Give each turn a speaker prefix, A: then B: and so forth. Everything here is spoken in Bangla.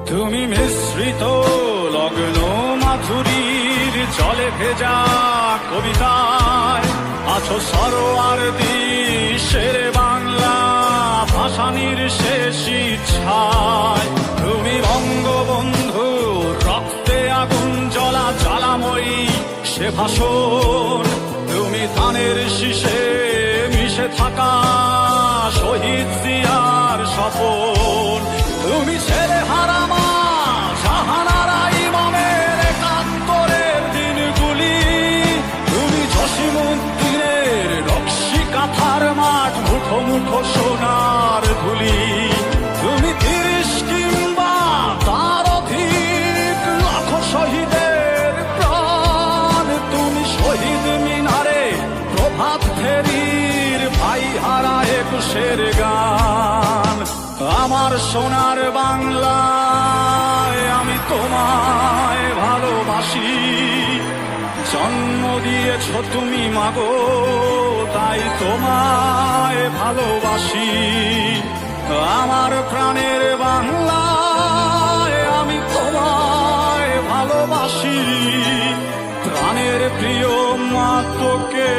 A: তুমি মিশ্রিত লগ্ন মাধুরীর জলে ভেজা কবিতায় আছো সরোয়ার্দী শের বাংলা ভাসানির শেষ ইচ্ছায়। তুমি বঙ্গবন্ধু রক্তে আগুন জ্বলা জ্বালাময়ী সে ভাষণ, তুমি ধানের শীষে মিশে থাকা শহীদ জিয়ার স্বপন। তুমি ছেলে হারা মা জাহানারা ইমামের একাত্তরের দিনগুলি, তুমি জসিমউদ্দিনের নকশি কাঁথার মাঠ মুঠো মুঠো সোনার ধুলি। তুমি ৩০ কিংবা তার অধিক লাখ শহীদের প্রাণ, তুমি শহীদ মিনারে প্রভাত ফেরির ভাই হারা ২১-এর গান। আমার সোনার বাংলায় আমি তোমায় ভালোবাসি, জন্ম দিয়েছ তুমি মাগো তাই তোমায় ভালোবাসি। আমার প্রাণের বাংলায় আমি তোমায় ভালোবাসি, প্রাণের প্রিয় মা তোকে